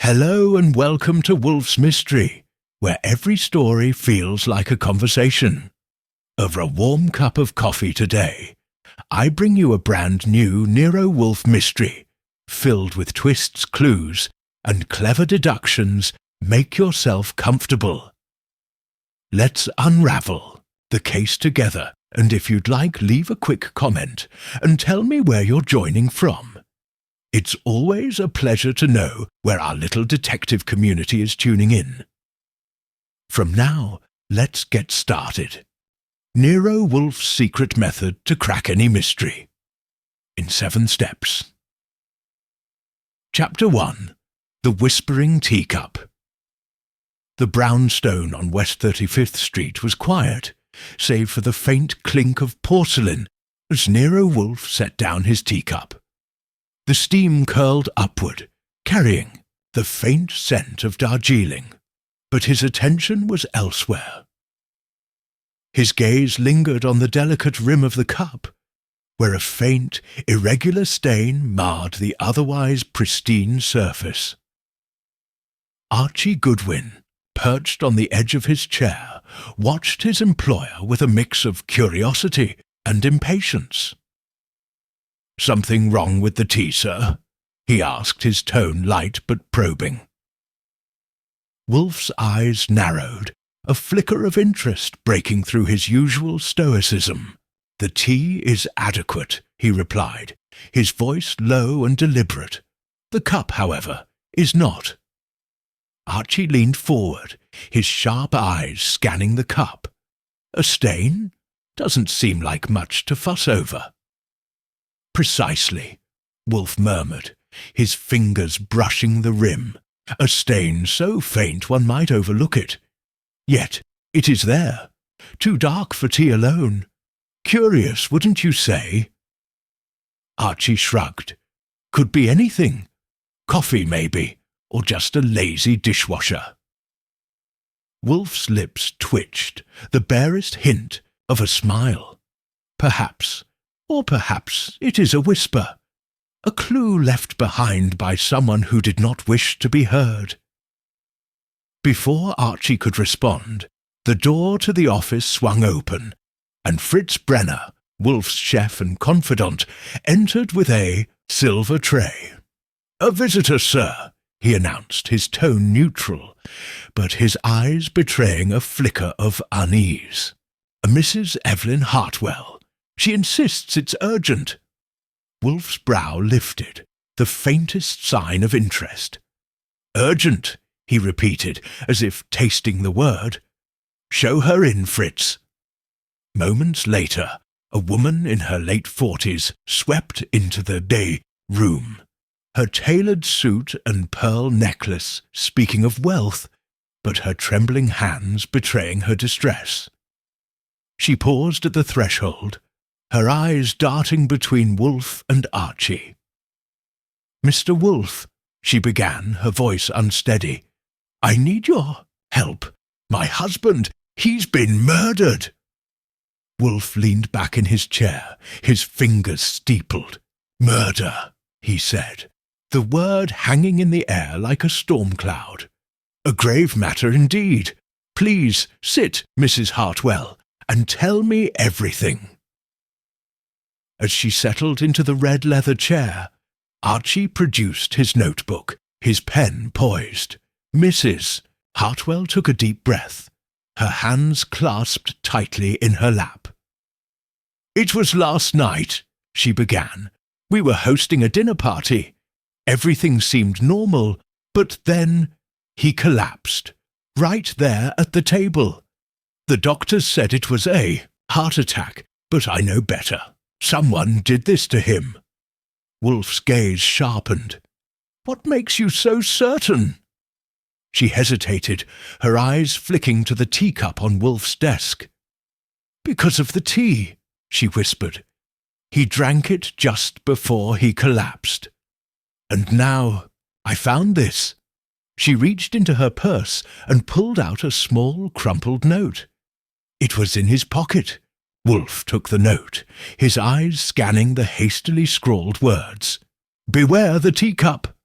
Hello and welcome to Wolfe's Mystery, where every story feels like a conversation. Over a warm cup of coffee today, I bring you a brand new Nero Wolfe mystery, filled with twists, clues, and clever deductions. Make yourself comfortable. Let's unravel the case together, and if you'd like, leave a quick comment and tell me where you're joining from. It's always a pleasure to know where our little detective community is tuning in. From now, let's get started. Nero Wolfe's secret method to crack any mystery. In 7 steps. Chapter 1. The Whispering Teacup. The brownstone on West 35th Street was quiet, save for the faint clink of porcelain as Nero Wolfe set down his teacup. The steam curled upward, carrying the faint scent of Darjeeling, but his attention was elsewhere. His gaze lingered on the delicate rim of the cup, where a faint, irregular stain marred the otherwise pristine surface. Archie Goodwin, perched on the edge of his chair, watched his employer with a mix of curiosity and impatience. "Something wrong with the tea, sir?" he asked, his tone light but probing. Wolfe's eyes narrowed, a flicker of interest breaking through his usual stoicism. "The tea is adequate," he replied, his voice low and deliberate. "The cup, however, is not." Archie leaned forward, his sharp eyes scanning the cup. "A stain? Doesn't seem like much to fuss over." "Precisely," Wolfe murmured, his fingers brushing the rim. "A stain so faint one might overlook it. Yet it is there, too dark for tea alone. Curious, wouldn't you say?" Archie shrugged. "Could be anything. Coffee, maybe, or just a lazy dishwasher." Wolfe's lips twitched, the barest hint of a smile. "Perhaps. Or perhaps it is a whisper, a clue left behind by someone who did not wish to be heard." Before Archie could respond, the door to the office swung open, and Fritz Brenner, Wolfe's chef and confidant, entered with a silver tray. "A visitor, sir," he announced, his tone neutral, but his eyes betraying a flicker of unease. "A Mrs. Evelyn Hartwell. She insists it's urgent." Wolfe's brow lifted, the faintest sign of interest. "Urgent," he repeated, as if tasting the word. "Show her in, Fritz." Moments later, a woman in her late 40s swept into the day room, her tailored suit and pearl necklace speaking of wealth, but her trembling hands betraying her distress. She paused at the threshold, her eyes darting between Wolfe and Archie. "Mr. Wolfe," she began, her voice unsteady, "I need your help. My husband, he's been murdered." Wolfe leaned back in his chair, his fingers steepled. "Murder," he said, the word hanging in the air like a storm cloud. "A grave matter indeed. Please sit, Mrs. Hartwell, and tell me everything." As she settled into the red leather chair, Archie produced his notebook, his pen poised. Mrs. Hartwell took a deep breath, her hands clasped tightly in her lap. "It was last night," she began. "We were hosting a dinner party. Everything seemed normal, but then he collapsed, right there at the table. The doctors said it was a heart attack, but I know better. Someone did this to him." Wolfe's gaze sharpened. "What makes you so certain?" She hesitated, her eyes flicking to the teacup on Wolfe's desk. "Because of the tea," she whispered. "He drank it just before he collapsed. And now I found this." She reached into her purse and pulled out a small, crumpled note. It was in his pocket. Wolfe took the note, his eyes scanning the hastily scrawled words. "Beware the teacup."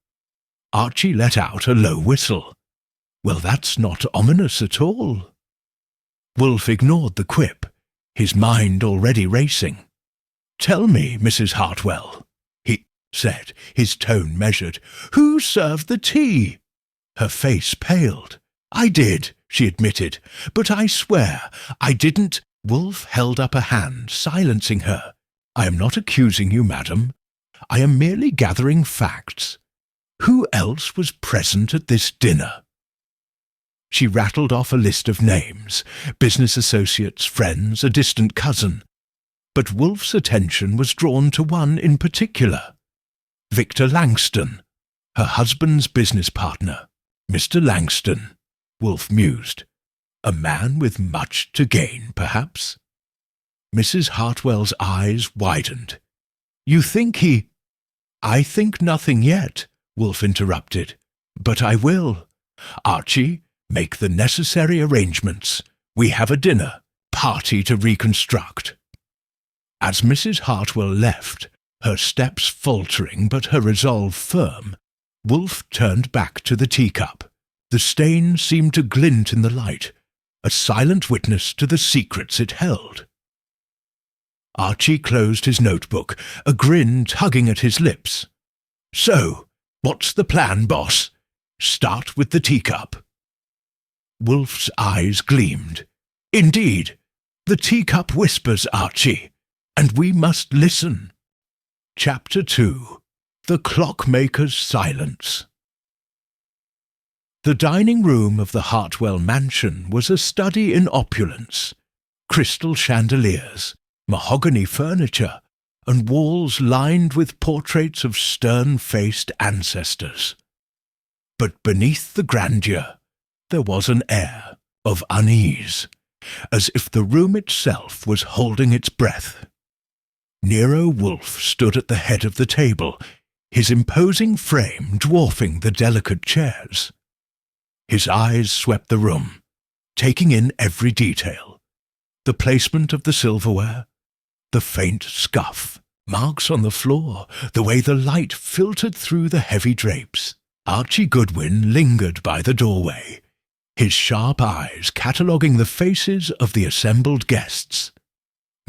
Archie let out a low whistle. Well, that's not ominous at all. Wolfe ignored the quip, his mind already racing. "Tell me, Mrs. Hartwell," he said, his tone measured. "Who served the tea?" Her face paled. "I did," she admitted, "but I swear I didn't." Wolfe held up a hand, silencing her. "I am not accusing you, madam. I am merely gathering facts. Who else was present at this dinner?" She rattled off a list of names, business associates, friends, a distant cousin. But Wolfe's attention was drawn to one in particular. Victor Langston, her husband's business partner. Mr. Langston, Wolfe mused. A man with much to gain, perhaps? Mrs. Hartwell's eyes widened. "You think he—" "I think nothing yet," Wolfe interrupted. "But I will. Archie, make the necessary arrangements. We have a dinner party to reconstruct." As Mrs. Hartwell left, her steps faltering but her resolve firm, Wolfe turned back to the teacup. The stain seemed to glint in the light, a silent witness to the secrets it held. Archie closed his notebook, a grin tugging at his lips. "So, what's the plan, boss? Start with the teacup." Wolfe's eyes gleamed. "Indeed, the teacup whispers, Archie, and we must listen." Chapter 2. The Clockmaker's Silence. The dining room of the Hartwell mansion was a study in opulence. Crystal chandeliers, mahogany furniture, and walls lined with portraits of stern-faced ancestors. But beneath the grandeur, there was an air of unease, as if the room itself was holding its breath. Nero Wolfe stood at the head of the table, his imposing frame dwarfing the delicate chairs. His eyes swept the room, taking in every detail. The placement of the silverware, the faint scuff, marks on the floor, the way the light filtered through the heavy drapes. Archie Goodwin lingered by the doorway, his sharp eyes cataloguing the faces of the assembled guests.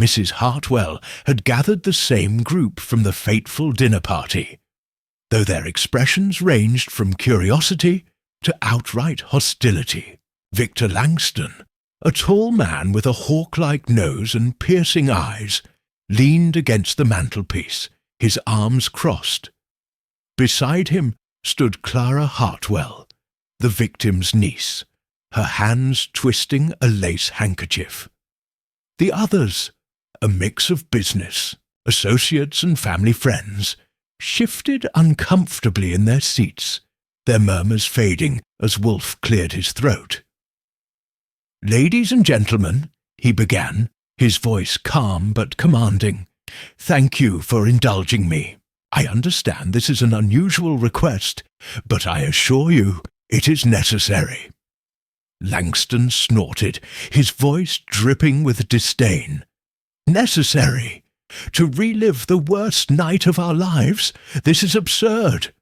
Mrs. Hartwell had gathered the same group from the fateful dinner party, though their expressions ranged from curiosity to outright hostility. Victor Langston, a tall man with a hawk-like nose and piercing eyes, leaned against the mantelpiece, his arms crossed. Beside him stood Clara Hartwell, the victim's niece, her hands twisting a lace handkerchief. The others, a mix of business, associates and family friends, shifted uncomfortably in their seats, their murmurs fading as Wolfe cleared his throat. "Ladies and gentlemen," he began, his voice calm but commanding, "thank you for indulging me. I understand this is an unusual request, but I assure you it is necessary." Langston snorted, his voice dripping with disdain. "Necessary? To relive the worst night of our lives? This is absurd."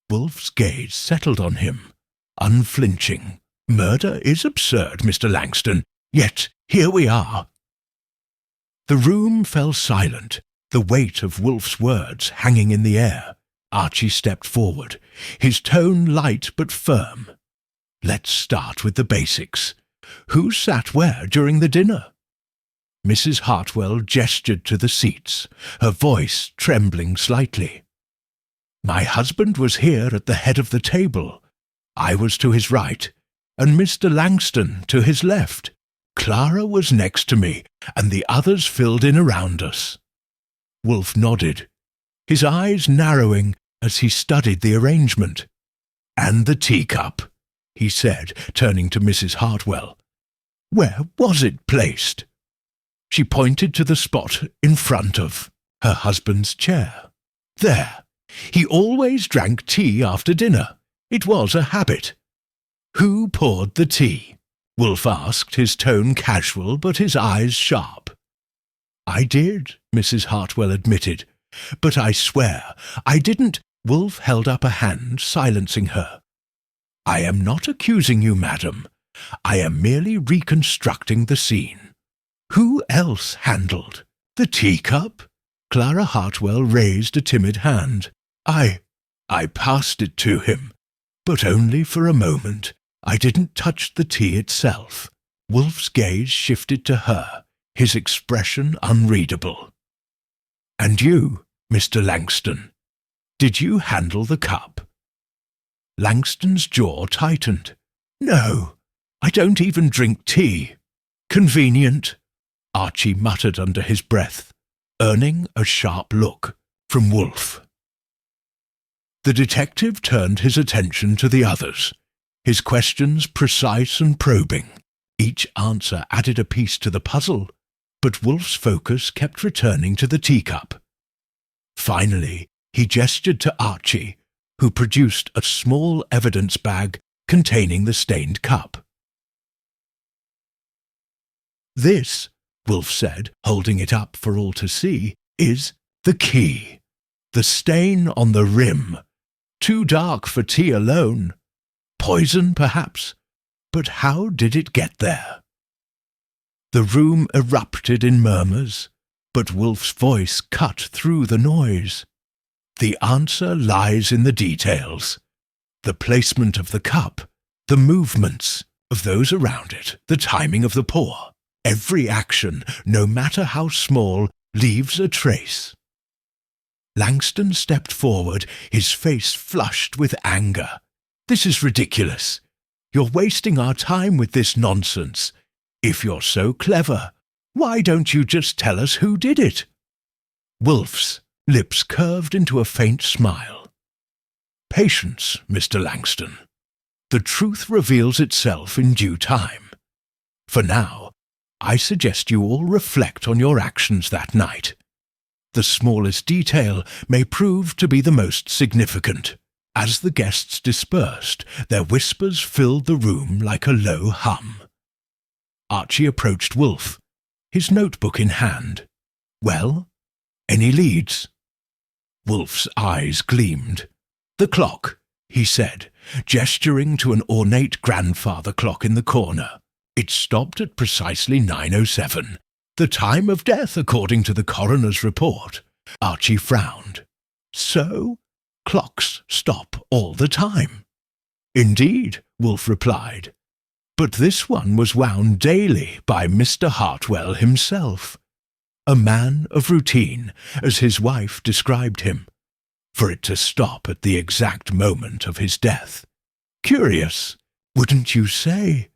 Wolfe's gaze settled on him, unflinching. "Murder is absurd, Mr. Langston, yet here we are." The room fell silent, the weight of Wolfe's words hanging in the air. Archie stepped forward, his tone light but firm. "Let's start with the basics. Who sat where during the dinner?" Mrs. Hartwell gestured to the seats, her voice trembling slightly. "My husband was here at the head of the table. I was to his right, and Mr. Langston to his left. Clara was next to me, and the others filled in around us." Wolfe nodded, his eyes narrowing as he studied the arrangement. "And the teacup," he said, turning to Mrs. Hartwell. "Where was it placed?" She pointed to the spot in front of her husband's chair. "There. He always drank tea after dinner. It was a habit." "Who poured the tea?" Wolfe asked, his tone casual but his eyes sharp. "I did," Mrs. Hartwell admitted, "but I swear I didn't." Wolfe held up a hand, silencing her. "I am not accusing you, madam. I am merely reconstructing the scene. Who else handled the teacup?" Clara Hartwell raised a timid hand. I passed it to him, but only for a moment. I didn't touch the tea itself." Wolfe's gaze shifted to her, his expression unreadable. "And you, Mr. Langston, did you handle the cup?" Langston's jaw tightened. "No, I don't even drink tea." "Convenient," Archie muttered under his breath, earning a sharp look from Wolfe. The detective turned his attention to the others, his questions precise and probing. Each answer added a piece to the puzzle, but Wolfe's focus kept returning to the teacup. Finally, he gestured to Archie, who produced a small evidence bag containing the stained cup. "This," Wolfe said, holding it up for all to see, "is the key. The stain on the rim. Too dark for tea alone. Poison, perhaps, but how did it get there?" The room erupted in murmurs, but Wolfe's voice cut through the noise. "The answer lies in the details. The placement of the cup, the movements of those around it, the timing of the pour. Every action, no matter how small, leaves a trace." Langston stepped forward, his face flushed with anger. "This is ridiculous. You're wasting our time with this nonsense. If you're so clever, why don't you just tell us who did it?" Wolfe's lips curved into a faint smile. "Patience, Mr. Langston. The truth reveals itself in due time. For now, I suggest you all reflect on your actions that night. The smallest detail may prove to be the most significant." As the guests dispersed, their whispers filled the room like a low hum. Archie approached Wolfe, his notebook in hand. "Well, any leads?" Wolfe's eyes gleamed. "The clock," he said, gesturing to an ornate grandfather clock in the corner. "It stopped at precisely 9:07, the time of death according to the coroner's report." Archie frowned. "So, clocks stop all the time?" "Indeed," Wolfe replied. "But this one was wound daily by Mr. Hartwell himself. A man of routine, as his wife described him, for it to stop at the exact moment of his death. Curious, wouldn't you say?"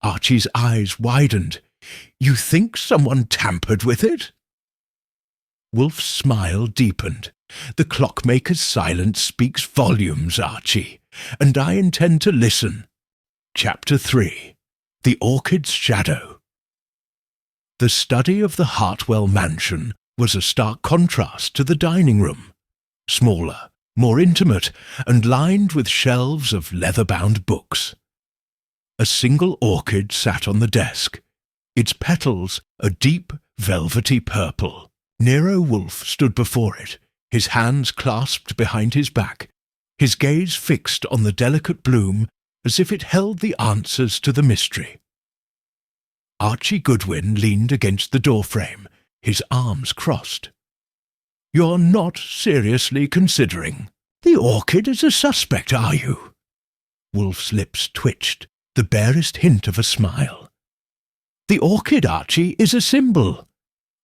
Archie's eyes widened. "You think someone tampered with it?" Wolfe's smile deepened. "The clockmaker's silence speaks volumes, Archie, and I intend to listen." Chapter 3. The Orchid's Shadow. The study of the Hartwell mansion was a stark contrast to the dining room. Smaller, more intimate, and lined with shelves of leather-bound books. A single orchid sat on the desk, its petals a deep, velvety purple. Nero Wolfe stood before it, his hands clasped behind his back, his gaze fixed on the delicate bloom as if it held the answers to the mystery. Archie Goodwin leaned against the doorframe, his arms crossed. "You're not seriously considering the orchid as a suspect, are you?" Wolfe's lips twitched, the barest hint of a smile. "The orchid, Archie, is a symbol.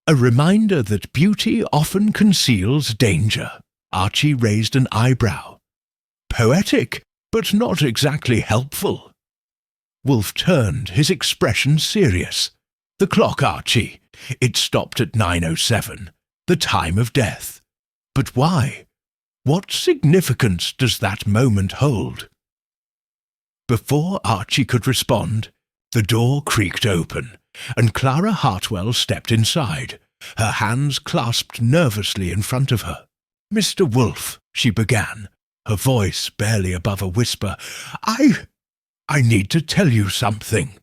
A reminder that beauty often conceals danger." Archie raised an eyebrow. "Poetic, but not exactly helpful." Wolfe turned, his expression serious. "The clock, Archie. It stopped at 9:07, the time of death. But why? What significance does that moment hold?" Before Archie could respond, the door creaked open, and Clara Hartwell stepped inside, her hands clasped nervously in front of her. "Mr. Wolfe," she began, her voice barely above a whisper, I need to tell you something."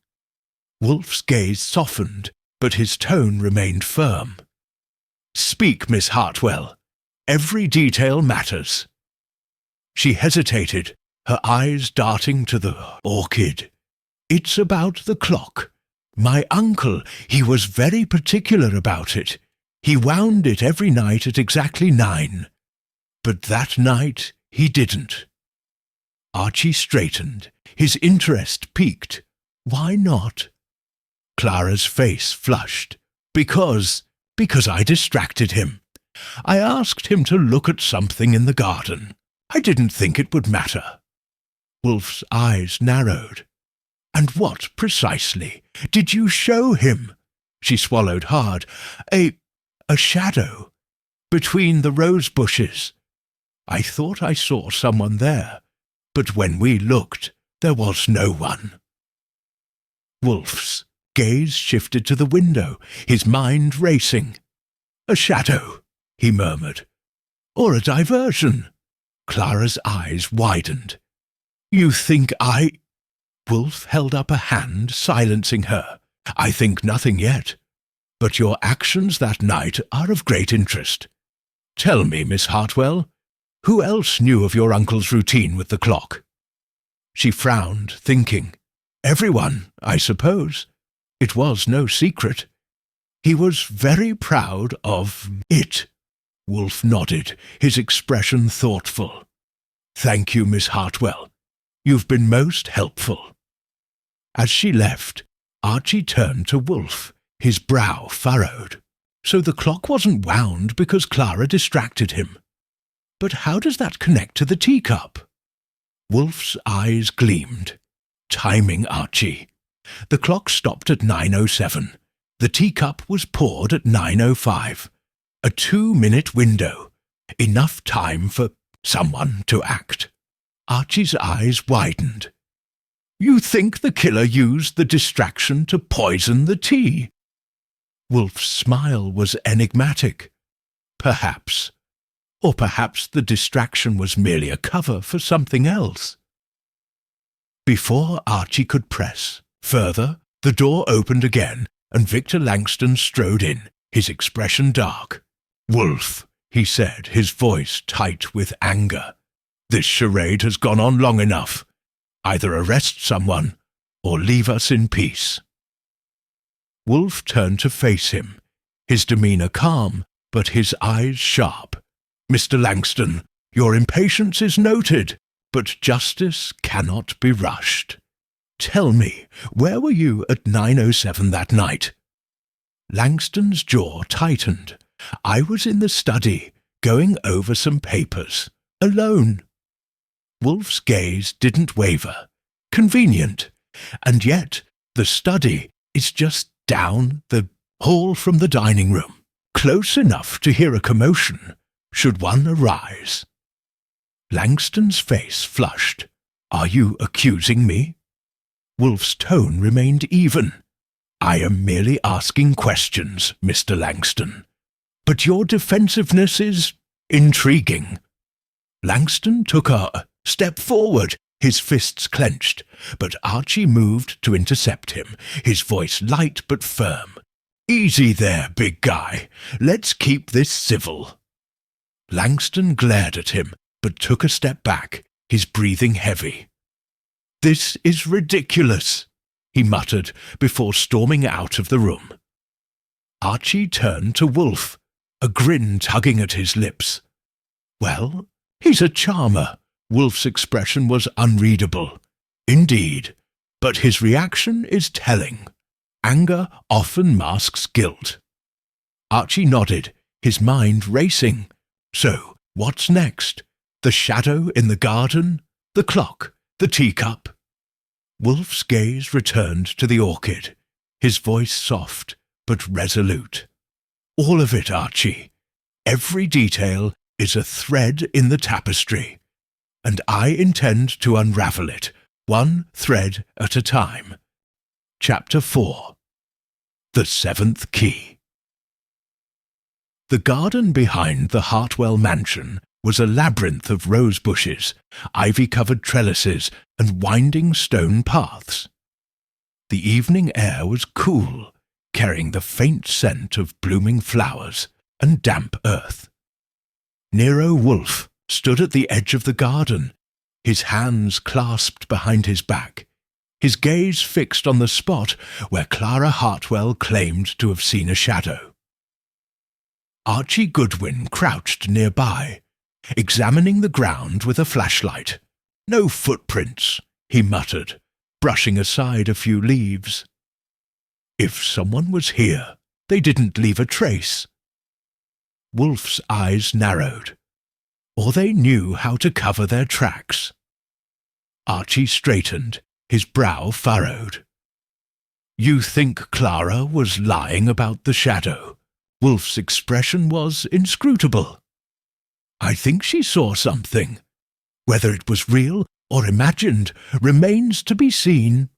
Wolfe's gaze softened, but his tone remained firm. "Speak, Miss Hartwell. Every detail matters." She hesitated, her eyes darting to the orchid. "It's about the clock. My uncle, he was very particular about it. He wound it every night at exactly 9. But that night he didn't." Archie straightened, his interest piqued. "Why not?" Clara's face flushed. Because I distracted him. I asked him to look at something in the garden. I didn't think it would matter." Wolfe's eyes narrowed. "And what, precisely, did you show him?" She swallowed hard. A shadow. Between the rose bushes. I thought I saw someone there, but when we looked, there was no one." Wolfe's gaze shifted to the window, his mind racing. "A shadow," he murmured. "Or a diversion." Clara's eyes widened. "You think I—" Wolfe held up a hand, silencing her. "I think nothing yet. But your actions that night are of great interest. Tell me, Miss Hartwell, who else knew of your uncle's routine with the clock?" She frowned, thinking. "Everyone, I suppose. It was no secret. He was very proud of it." Wolfe nodded, his expression thoughtful. "Thank you, Miss Hartwell. You've been most helpful." As she left, Archie turned to Wolfe, his brow furrowed. So the clock wasn't wound because Clara distracted him. But how does that connect to the teacup? Wolfe's eyes gleamed. "Timing, Archie. The clock stopped at 9:07. The teacup was poured at 9:05. A 2-minute window. Enough time for someone to act." Archie's eyes widened. "You think the killer used the distraction to poison the tea?" Wolfe's smile was enigmatic. "Perhaps. Or perhaps the distraction was merely a cover for something else." Before Archie could press further, the door opened again, and Victor Langston strode in, his expression dark. "Wolfe," he said, his voice tight with anger. "This charade has gone on long enough. Either arrest someone, or leave us in peace." Wolfe turned to face him, his demeanour calm, but his eyes sharp. "Mr. Langston, your impatience is noted, but justice cannot be rushed. Tell me, where were you at 9:07 that night?" Langston's jaw tightened. "I was in the study, going over some papers. Alone." Wolfe's gaze didn't waver. Convenient. And yet, the study is just down the hall from the dining room, close enough to hear a commotion, should one arise. Langston's face flushed. "Are you accusing me?" Wolfe's tone remained even. "I am merely asking questions, Mr. Langston. But your defensiveness is intriguing." Langston took a step forward, his fists clenched, but Archie moved to intercept him, his voice light but firm. "Easy there, big guy. Let's keep this civil." Langston glared at him, but took a step back, his breathing heavy. "This is ridiculous," he muttered before storming out of the room. Archie turned to Wolfe, a grin tugging at his lips. "Well, he's a charmer." Wolfe's expression was unreadable. "Indeed, but his reaction is telling. Anger often masks guilt." Archie nodded, his mind racing. "So, what's next? The shadow in the garden? The clock? The teacup?" Wolfe's gaze returned to the orchid, his voice soft but resolute. "All of it, Archie. Every detail is a thread in the tapestry, and I intend to unravel it, one thread at a time." Chapter 4. The Seventh Key. The garden behind the Hartwell mansion was a labyrinth of rose bushes, ivy-covered trellises, and winding stone paths. The evening air was cool, carrying the faint scent of blooming flowers and damp earth. Nero Wolfe, stood at the edge of the garden, his hands clasped behind his back, his gaze fixed on the spot where Clara Hartwell claimed to have seen a shadow. Archie Goodwin crouched nearby, examining the ground with a flashlight. "No footprints," he muttered, brushing aside a few leaves. "If someone was here, they didn't leave a trace." Wolfe's eyes narrowed. Or they knew how to cover their tracks. Archie straightened, his brow furrowed. "You think Clara was lying about the shadow?" Wolfe's expression was inscrutable. "I think she saw something. Whether it was real or imagined remains to be seen."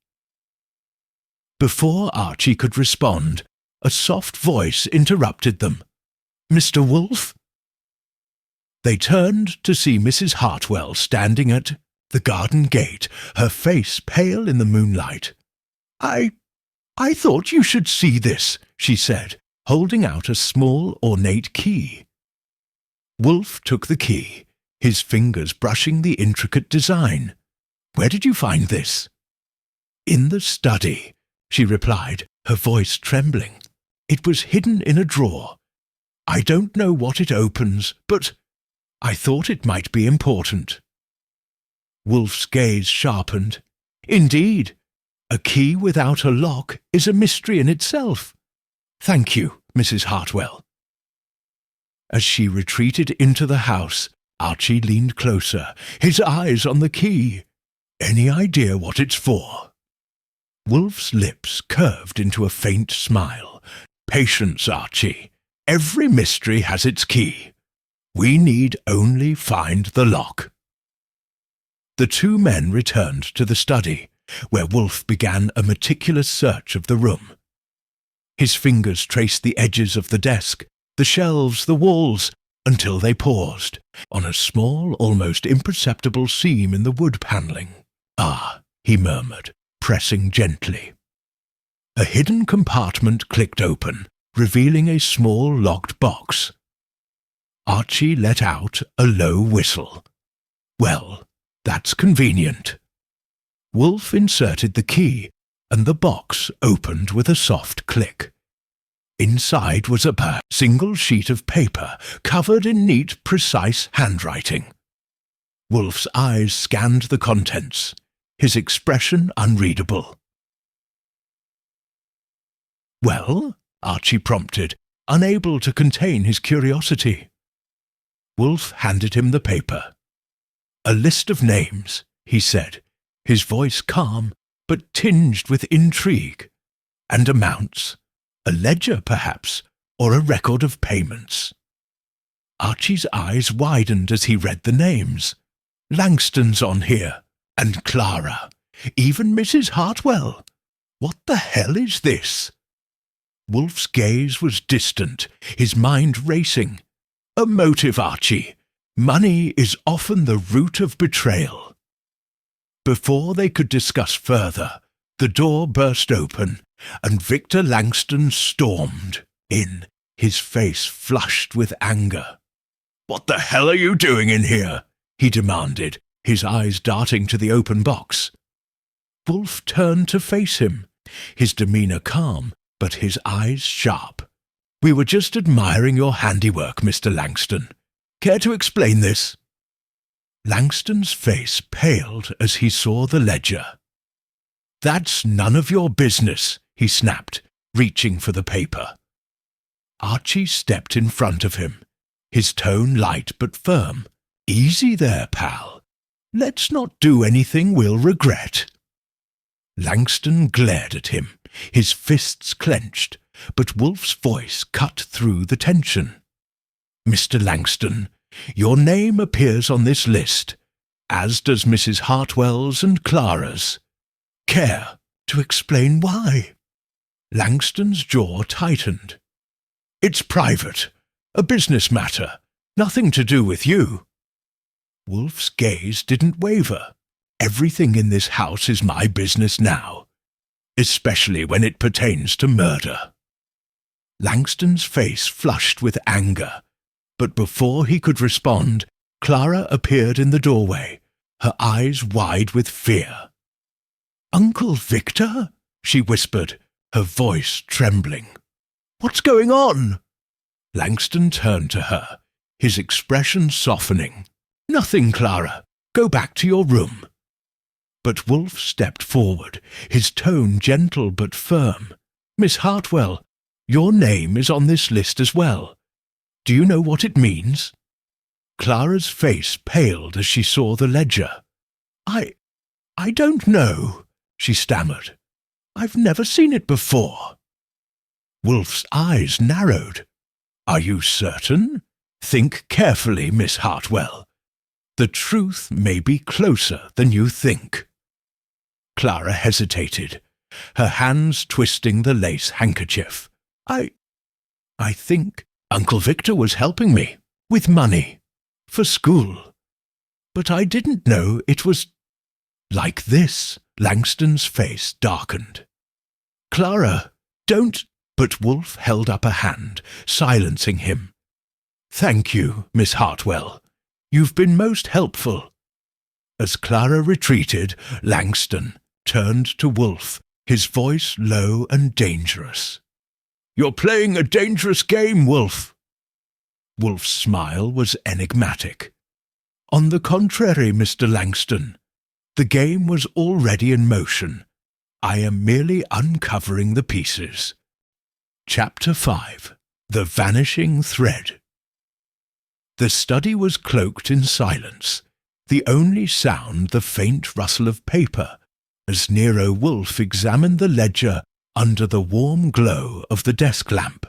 Before Archie could respond, a soft voice interrupted them. "Mr. Wolfe?" They turned to see Mrs. Hartwell standing at the garden gate, her face pale in the moonlight. I thought you should see this," she said, holding out a small, ornate key. Wolfe took the key, his fingers brushing the intricate design. "Where did you find this?" "In the study," she replied, her voice trembling. "It was hidden in a drawer. I don't know what it opens, but I thought it might be important." Wolfe's gaze sharpened. "Indeed, a key without a lock is a mystery in itself. Thank you, Mrs. Hartwell." As she retreated into the house, Archie leaned closer, his eyes on the key. "Any idea what it's for?" Wolfe's lips curved into a faint smile. "Patience, Archie. Every mystery has its key. We need only find the lock." The two men returned to the study, where Wolfe began a meticulous search of the room. His fingers traced the edges of the desk, the shelves, the walls, until they paused on a small, almost imperceptible seam in the wood panelling. "Ah," he murmured, pressing gently. A hidden compartment clicked open, revealing a small locked box. Archie let out a low whistle. "Well, that's convenient." Wolfe inserted the key, and the box opened with a soft click. Inside was a single sheet of paper, covered in neat, precise handwriting. Wolfe's eyes scanned the contents, his expression unreadable. "Well?" Archie prompted, unable to contain his curiosity. Wolfe handed him the paper. "A list of names," he said, his voice calm but tinged with intrigue. "And amounts. A ledger, perhaps, or a record of payments." Archie's eyes widened as he read the names. "Langston's on here, and Clara, even Mrs. Hartwell. What the hell is this?" Wolfe's gaze was distant, his mind racing. "A motive, Archie. Money is often the root of betrayal." Before they could discuss further, the door burst open, and Victor Langston stormed in, his face flushed with anger. "What the hell are you doing in here?" he demanded, his eyes darting to the open box. Wolfe turned to face him, his demeanour calm, but his eyes sharp. "We were just admiring your handiwork, Mr. Langston. Care to explain this?" Langston's face paled as he saw the ledger. "That's none of your business," he snapped, reaching for the paper. Archie stepped in front of him, his tone light but firm. "Easy there, pal. Let's not do anything we'll regret." Langston glared at him, his fists clenched, but Wolfe's voice cut through the tension. "Mr. Langston, your name appears on this list, as does Mrs. Hartwell's and Clara's. Care to explain why?" Langston's jaw tightened. "It's private, a business matter, nothing to do with you." Wolfe's gaze didn't waver. "Everything in this house is my business now, especially when it pertains to murder." Langston's face flushed with anger, but before he could respond, Clara appeared in the doorway, her eyes wide with fear. "Uncle Victor?" she whispered, her voice trembling. "What's going on?" Langston turned to her, his expression softening. "Nothing, Clara. Go back to your room." But Wolfe stepped forward, his tone gentle but firm. "Miss Hartwell, your name is on this list as well. Do you know what it means?" Clara's face paled as she saw the ledger. I don't know," she stammered. "I've never seen it before." Wolfe's eyes narrowed. "Are you certain? Think carefully, Miss Hartwell. The truth may be closer than you think." Clara hesitated, her hands twisting the lace handkerchief. I think Uncle Victor was helping me, with money, for school. But I didn't know it was like this." Langston's face darkened. "Clara, don't—" But Wolfe held up a hand, silencing him. "Thank you, Miss Hartwell. You've been most helpful." As Clara retreated, Langston turned to Wolfe, his voice low and dangerous. "You're playing a dangerous game, Wolfe." Wolfe's smile was enigmatic. "On the contrary, Mr. Langston. The game was already in motion. I am merely uncovering the pieces." Chapter 5. The Vanishing Thread. The study was cloaked in silence, the only sound the faint rustle of paper, as Nero Wolfe examined the ledger under the warm glow of the desk lamp.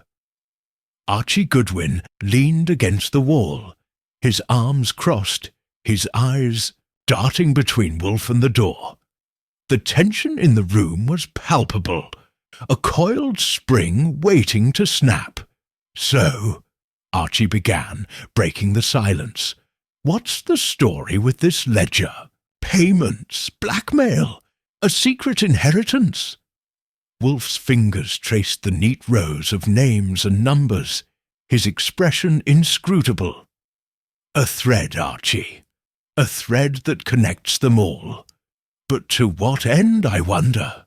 Archie Goodwin leaned against the wall, his arms crossed, his eyes darting between Wolfe and the door. The tension in the room was palpable, a coiled spring waiting to snap. "So," Archie began, breaking the silence, "what's the story with this ledger? Payments, blackmail, a secret inheritance?" Wolfe's fingers traced the neat rows of names and numbers, his expression inscrutable. "A thread, Archie. A thread that connects them all. But to what end, I wonder?"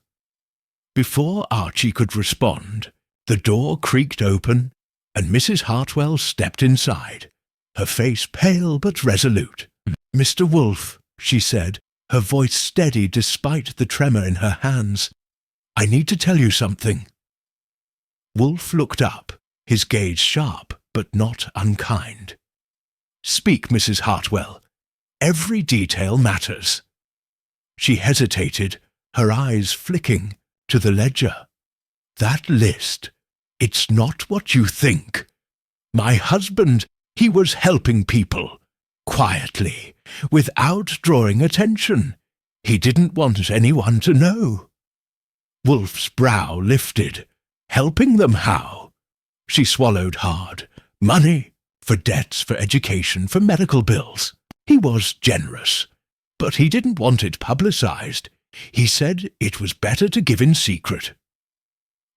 Before Archie could respond, the door creaked open, and Mrs. Hartwell stepped inside, her face pale but resolute. "Mr. Wolfe," she said, her voice steady despite the tremor in her hands, "I need to tell you something." Wolfe looked up, his gaze sharp but not unkind. "Speak, Mrs. Hartwell. Every detail matters." She hesitated, her eyes flicking to the ledger. "That list, it's not what you think. My husband, he was helping people, quietly, without drawing attention. He didn't want anyone to know." Wolfe's brow lifted. "Helping them how?" She swallowed hard. "Money, for debts, for education, for medical bills. He was generous, but he didn't want it publicized. He said it was better to give in secret."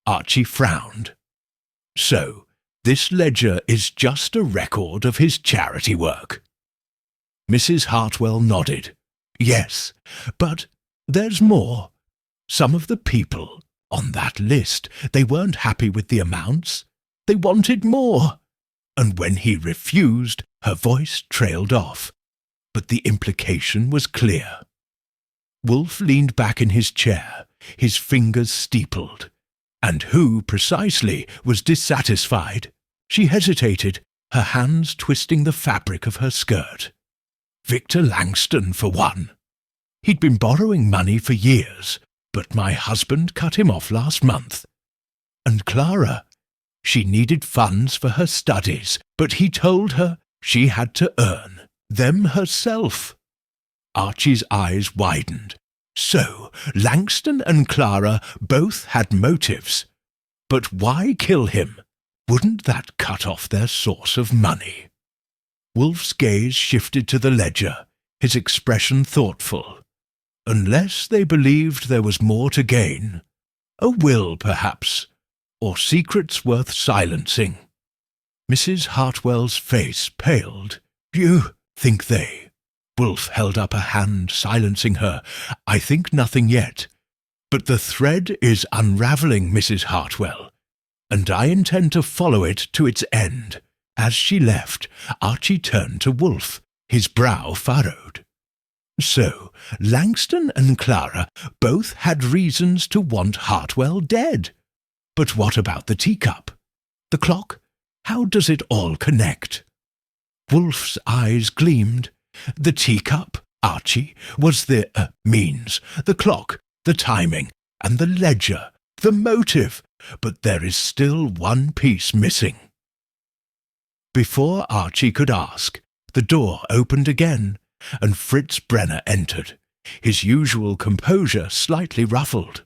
Archie frowned. "So, this ledger is just a record of his charity work?" Mrs. Hartwell nodded. "Yes, but there's more. Some of the people on that list, they weren't happy with the amounts. They wanted more. And when he refused, her voice trailed off. But the implication was clear." Wolfe leaned back in his chair, his fingers steepled. And who, precisely, was dissatisfied? She hesitated, her hands twisting the fabric of her skirt. "Victor Langston, for one. He'd been borrowing money for years, but my husband cut him off last month. And Clara, she needed funds for her studies, but he told her she had to earn them herself." Archie's eyes widened. So, Langston and Clara both had motives. But why kill him? Wouldn't that cut off their source of money? Wolfe's gaze shifted to the ledger, his expression thoughtful. Unless they believed there was more to gain. A will, perhaps, or secrets worth silencing. Mrs. Hartwell's face paled. think they. Wolfe held up a hand, silencing her. I think nothing yet. But the thread is unravelling, Mrs. Hartwell, and I intend to follow it to its end. As she left, Archie turned to Wolfe, his brow furrowed. So, Langston and Clara both had reasons to want Hartwell dead. But what about the teacup? The clock? How does it all connect? Wolfe's eyes gleamed. The teacup, Archie, was the means, the clock, the timing, and the ledger, the motive, but there is still one piece missing. Before Archie could ask, the door opened again, and Fritz Brenner entered, his usual composure slightly ruffled.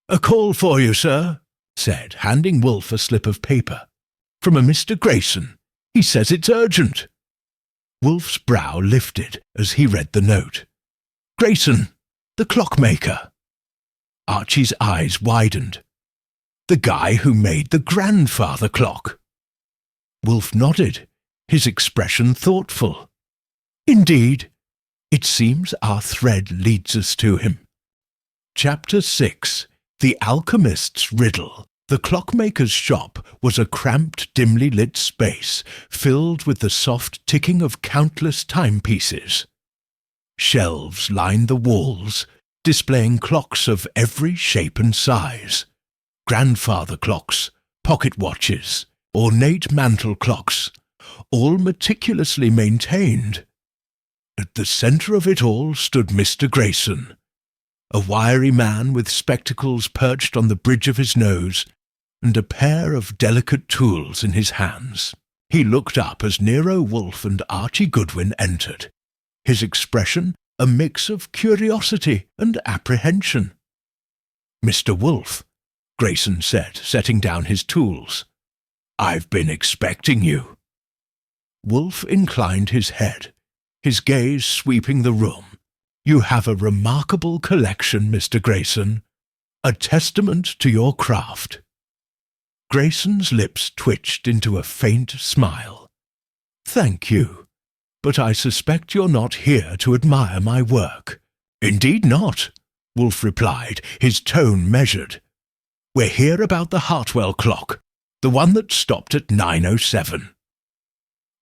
"A call for you, sir," said, handing Wolfe a slip of paper. "From a Mr. Grayson. He says it's urgent." Wolfe's brow lifted as he read the note. "Grayson, the clockmaker." Archie's eyes widened. "The guy who made the grandfather clock." Wolfe nodded, his expression thoughtful. "Indeed. It seems our thread leads us to him." Chapter 6. The Alchemist's Riddle. The clockmaker's shop was a cramped, dimly lit space filled with the soft ticking of countless timepieces. Shelves lined the walls, displaying clocks of every shape and size. Grandfather clocks, pocket watches, ornate mantel clocks, all meticulously maintained. At the centre of it all stood Mr. Grayson, a wiry man with spectacles perched on the bridge of his nose and a pair of delicate tools in his hands. He looked up as Nero Wolfe and Archie Goodwin entered, his expression a mix of curiosity and apprehension. "Mr. Wolfe," Grayson said, setting down his tools, "I've been expecting you." Wolfe inclined his head, his gaze sweeping the room. "You have a remarkable collection, Mr. Grayson, a testament to your craft." Grayson's lips twitched into a faint smile. "Thank you, but I suspect you're not here to admire my work." "Indeed not," Wolfe replied, his tone measured. "We're here about the Hartwell clock, the one that stopped at 9:07.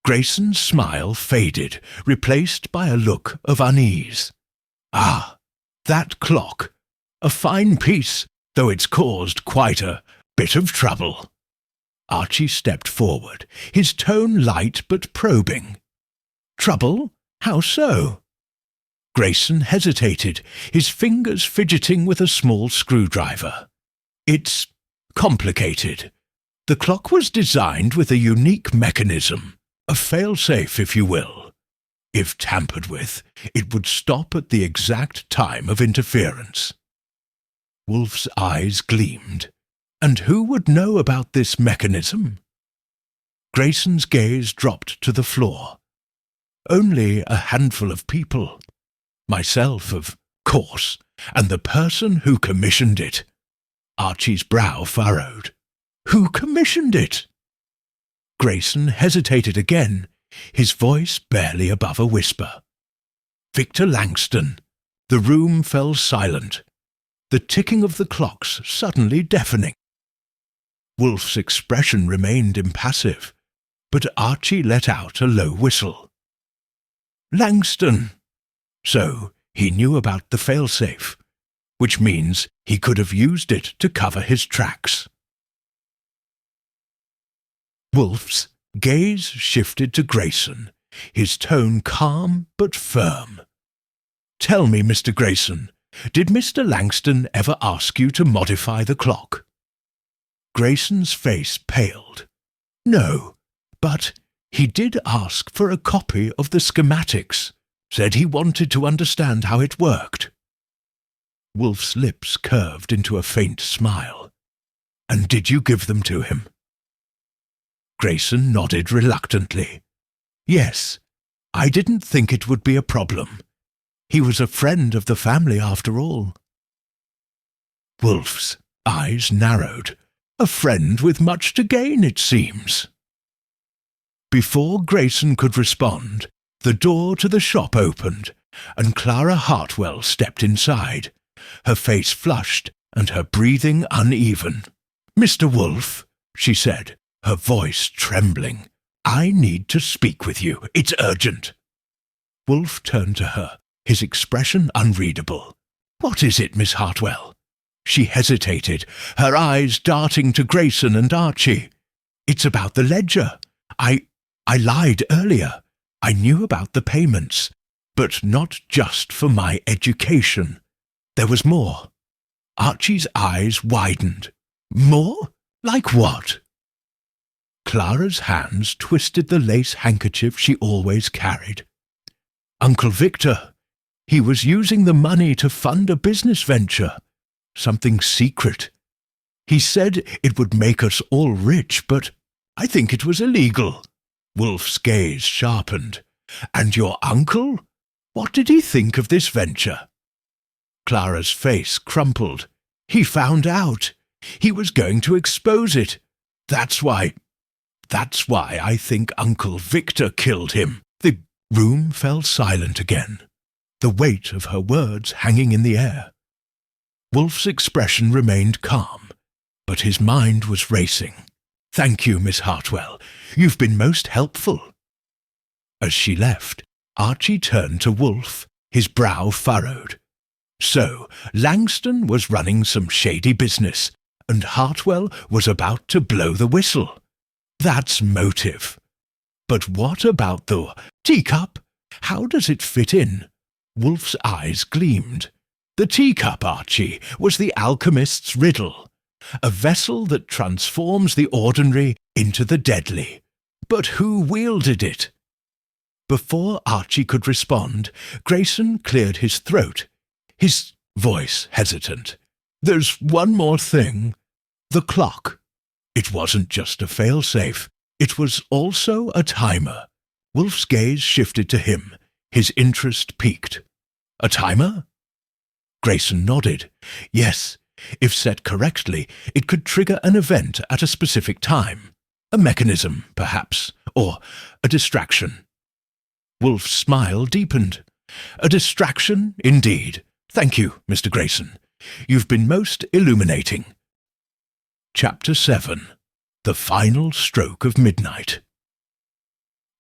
Grayson's smile faded, replaced by a look of unease. "Ah, that clock. A fine piece, though it's caused quite a bit of trouble." Archie stepped forward, his tone light but probing. "Trouble? How so?" Grayson hesitated, his fingers fidgeting with a small screwdriver. "It's complicated. The clock was designed with a unique mechanism, a fail-safe, if you will. If tampered with, it would stop at the exact time of interference." Wolfe's eyes gleamed. "And who would know about this mechanism?" Grayson's gaze dropped to the floor. "Only a handful of people. Myself, of course, and the person who commissioned it." Archie's brow furrowed. "Who commissioned it?" Grayson hesitated again, his voice barely above a whisper. "Victor Langston." The room fell silent, the ticking of the clocks suddenly deafening. Wolfe's expression remained impassive, but Archie let out a low whistle. "Langston." So he knew about the failsafe, which means he could have used it to cover his tracks. Wolfe's gaze shifted to Grayson, his tone calm but firm. "Tell me, Mr. Grayson, did Mr. Langston ever ask you to modify the clock?" Grayson's face paled. "No, but he did ask for a copy of the schematics, said he wanted to understand how it worked." Wolfe's lips curved into a faint smile. "And did you give them to him?" Grayson nodded reluctantly. "Yes, I didn't think it would be a problem. He was a friend of the family after all." Wolfe's eyes narrowed. "A friend with much to gain, it seems." Before Grayson could respond, The door to the shop opened, and Clara Hartwell stepped inside, her face flushed and her breathing uneven. "Mr. Wolfe," she said, her voice trembling, "I need to speak with you. It's urgent." Wolfe turned to her, his expression unreadable. "What is it, Miss Hartwell?" She hesitated, her eyes darting to Grayson and Archie. "It's about the ledger. I lied earlier. I knew about the payments, but not just for my education. There was more." Archie's eyes widened. "More? Like what?" Clara's hands twisted the lace handkerchief she always carried. "Uncle Victor, he was using the money to fund a business venture, something secret. He said it would make us all rich, but I think it was illegal." Wolfe's gaze sharpened. "And your uncle? What did he think of this venture?" Clara's face crumpled. "He found out. He was going to expose it. That's why I think Uncle Victor killed him." The room fell silent again, the weight of her words hanging in the air. Wolfe's expression remained calm, but his mind was racing. "Thank you, Miss Hartwell. You've been most helpful." As she left, Archie turned to Wolfe, his brow furrowed. So Langston was running some shady business, and Hartwell was about to blow the whistle. That's motive. But what about the teacup? How does it fit in? Wolfe's eyes gleamed. The teacup, Archie, was the alchemist's riddle, a vessel that transforms the ordinary into the deadly. But who wielded it? Before Archie could respond, Grayson cleared his throat, his voice hesitant. "There's one more thing. The clock. It wasn't just a failsafe. It was also a timer." Wolfe's gaze shifted to him, his interest piqued. "A timer?" Grayson nodded. "Yes, if set correctly, it could trigger an event at a specific time. A mechanism, perhaps, or a distraction." Wolfe's smile deepened. "A distraction, indeed. Thank you, Mr. Grayson. You've been most illuminating." Chapter 7. The Final Stroke of Midnight.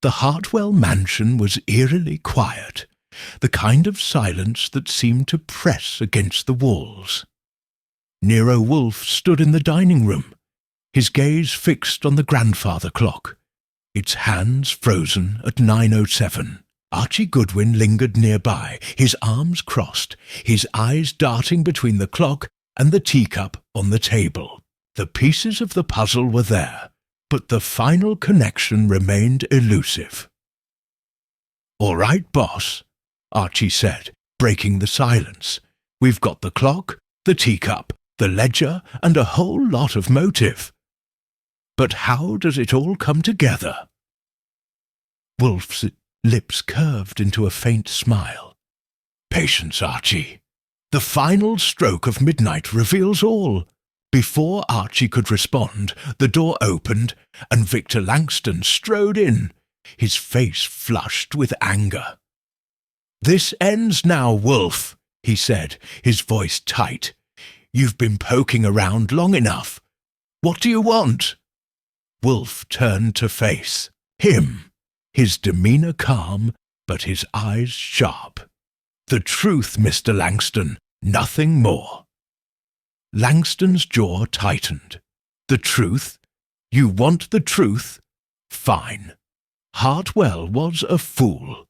The Hartwell mansion was eerily quiet, the kind of silence that seemed to press against the walls. Nero Wolfe stood in the dining room, his gaze fixed on the grandfather clock, its hands frozen at 9:07. Archie Goodwin lingered nearby, his arms crossed, his eyes darting between the clock and the teacup on the table. The pieces of the puzzle were there, but the final connection remained elusive. "All right, boss," Archie said, breaking the silence. "We've got the clock, the teacup, the ledger, and a whole lot of motive. But how does it all come together?" Wolfe's lips curved into a faint smile. "Patience, Archie. The final stroke of midnight reveals all." Before Archie could respond, the door opened, and Victor Langston strode in, his face flushed with anger. "This ends now, Wolfe," he said, his voice tight. "You've been poking around long enough. What do you want?" Wolfe turned to face him, his demeanour calm, but his eyes sharp. "The truth, Mr. Langston, nothing more." Langston's jaw tightened. "The truth? You want the truth? Fine." Hartwell was a fool.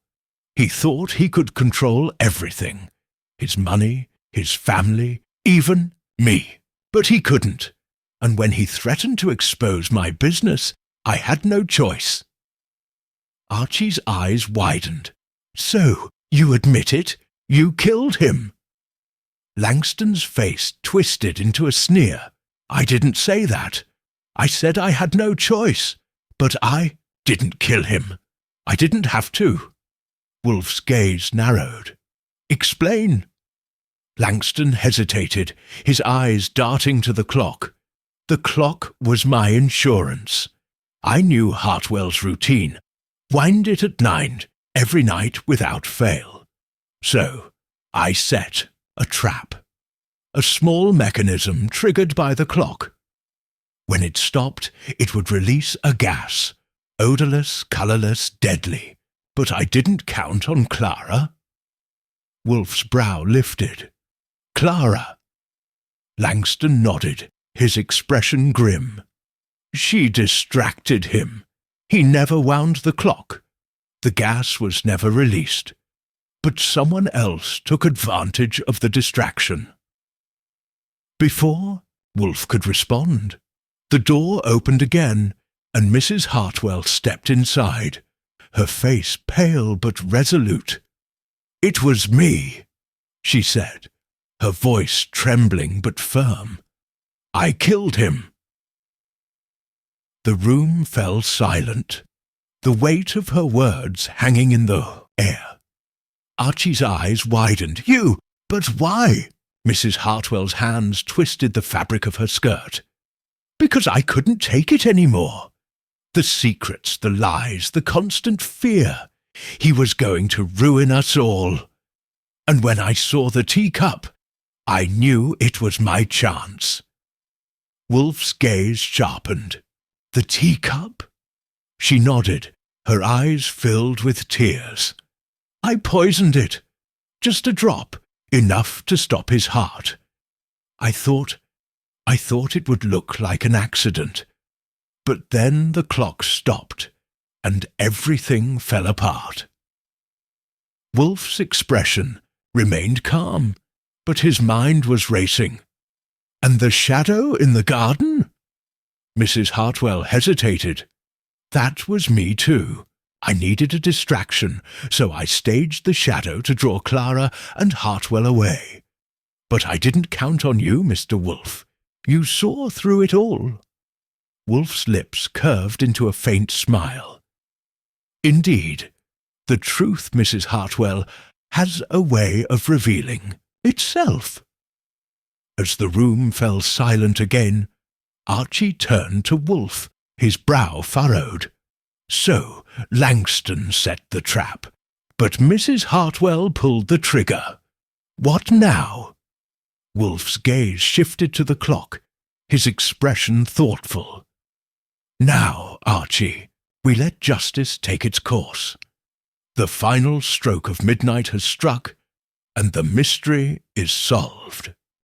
He thought he could control everything. His money, his family, even me. But he couldn't. And when he threatened to expose my business, I had no choice. Archie's eyes widened. "So, you admit it? You killed him?" Langston's face twisted into a sneer. "I didn't say that. I said I had no choice. But I didn't kill him. I didn't have to." Wolfe's gaze narrowed. "Explain." Langston hesitated, his eyes darting to the clock. "The clock was my insurance. I knew Hartwell's routine. Wind it at 9, every night without fail. So I set a trap, a small mechanism triggered by the clock. When it stopped, it would release a gas, odourless, colourless, deadly. But I didn't count on Clara. Wolfe's brow lifted. Clara. Langston nodded, his expression grim. She distracted him. He never wound the clock. The gas was never released. But someone else took advantage of the distraction. Before Wolfe could respond, the door opened again, and Mrs. Hartwell stepped inside, her face pale but resolute. "It was me," she said, her voice trembling but firm. "I killed him." The room fell silent, the weight of her words hanging in the air. Archie's eyes widened. "You! But why?" Mrs. Hartwell's hands twisted the fabric of her skirt. "Because I couldn't take it any more. The secrets, the lies, the constant fear. He was going to ruin us all. And when I saw the teacup, I knew it was my chance." Wolfe's gaze sharpened. "The teacup?" She nodded, her eyes filled with tears. "I poisoned it. Just a drop, enough to stop his heart. I thought it would look like an accident. But then the clock stopped, and everything fell apart." Wolfe's expression remained calm, but his mind was racing. "And the shadow in the garden?" Mrs. Hartwell hesitated. "That was me too. I needed a distraction, so I staged the shadow to draw Clara and Hartwell away. But I didn't count on you, Mr. Wolfe. You saw through it all." Wolfe's lips curved into a faint smile. "Indeed, the truth, Mrs. Hartwell, has a way of revealing itself." As the room fell silent again, Archie turned to Wolfe, his brow furrowed. "So Langston set the trap, but Mrs. Hartwell pulled the trigger. What now?" Wolfe's gaze shifted to the clock, his expression thoughtful. "Now, Archie, we let justice take its course. The final stroke of midnight has struck, and the mystery is solved."